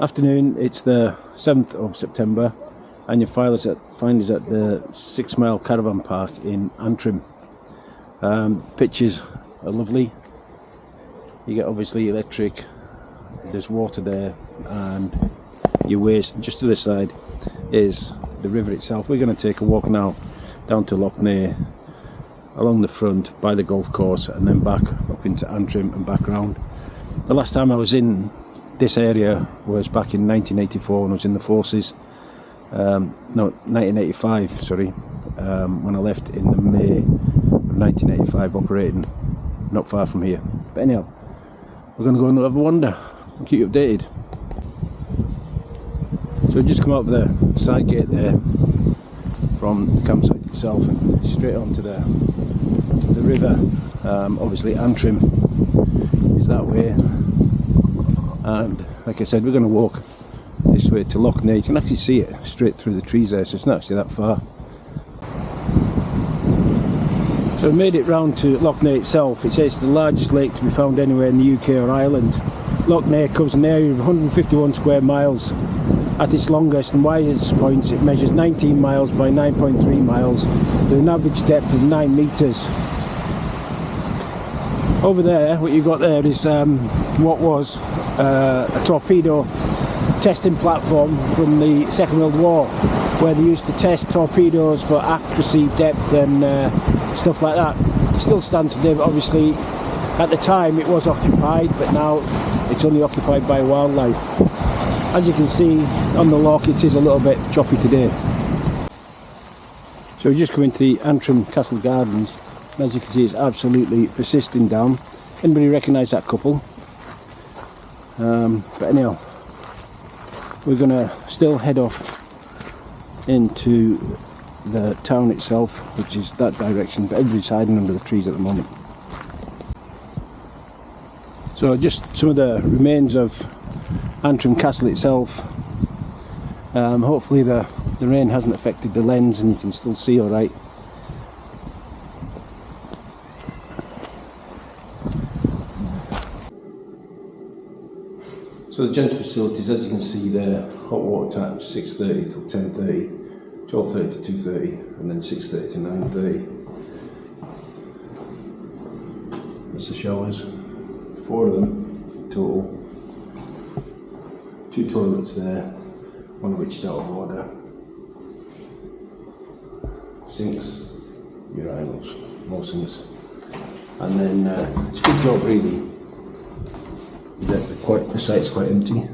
Afternoon, it's the 7th of September and you'll find us at the 6 Mile Caravan Park in Antrim. Pictures are lovely. You get obviously electric, there's water there, and your waste. Just to the side is the river itself. We're going to take a walk now down to Loch Ness, along the front by the golf course, and then back up into Antrim and back round. The last time I was in this area was back in 1984 when I was in the forces. No, 1985, sorry, when I left in the May of 1985, operating not far from here. But anyhow, we're going to go and have a wander and keep you updated. So we just come out of the side gate there from the campsite itself and straight onto the river. Obviously Antrim is that way, and like I said, we're going to walk this way to Loch Ness. You can actually see it straight through the trees there, so it's not actually that far. So we made it round to Loch Ness itself. It says it's the largest lake to be found anywhere in the UK or Ireland. Loch Ness covers an area of 151 square miles. At its longest and widest points, it measures 19 miles by 9.3 miles with an average depth of 9 metres. Over there, what you got there is what was a torpedo testing platform from the Second World War, where they used to test torpedoes for accuracy, depth and stuff like that. It still stands today, but obviously at the time it was occupied, but now it's only occupied by wildlife. As you can see on the loch, it is a little bit choppy today. So we just come into the Antrim Castle Gardens. As you can see, it's absolutely persisting down. Anybody recognise that couple? But anyhow, we're going to still head off into the town itself, which is that direction, but everybody's hiding under the trees at the moment. So just some of the remains of Antrim Castle itself. Hopefully the rain hasn't affected the lens and you can still see alright. So the gents' facilities, as you can see there, hot water tap 6:30 till 10:30, 12:30 to 2:30, and then 6:30 to 9:30. That's the showers, 4 of them total. 2 toilets there, one of which is out of order. Sinks, urinals, more sinks. And then it's a good job really. The site's quite empty.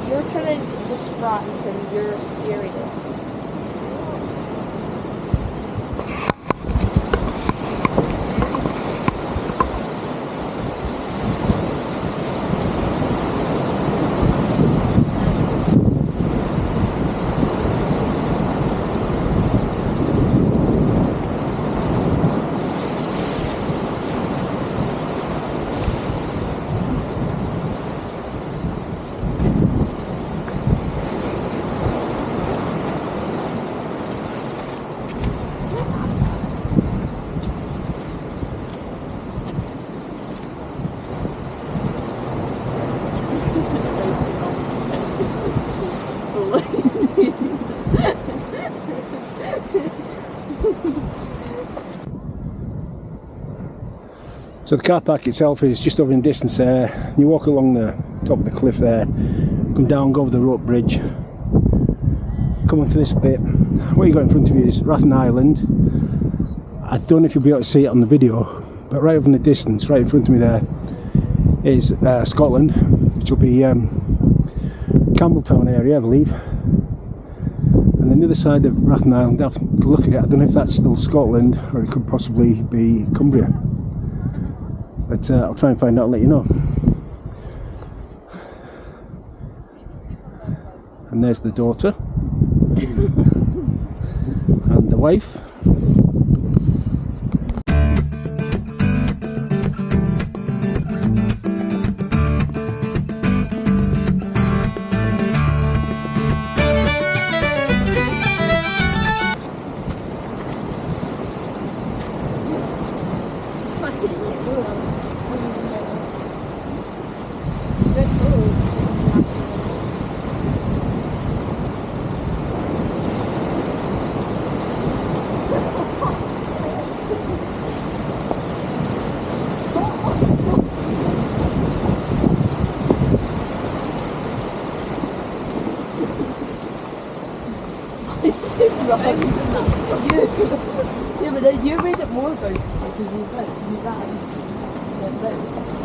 You're trying to describe from your experience. So the car park itself is just over in distance there. You walk along the top of the cliff there, come down, go over the rope bridge, come onto this bit. What you got in front of you is Rathlin Island. I don't know if you'll be able to see it on the video, but right over in the distance, right in front of me there, is Scotland, which will be Campbelltown area, I believe. And on the other side of Rathlin Island, I have to look at it, I don't know if that's still Scotland or it could possibly be Cumbria. But I'll try and find out and let you know. And there's the daughter and the wife. Yeah, but then you made it more about it because you ran.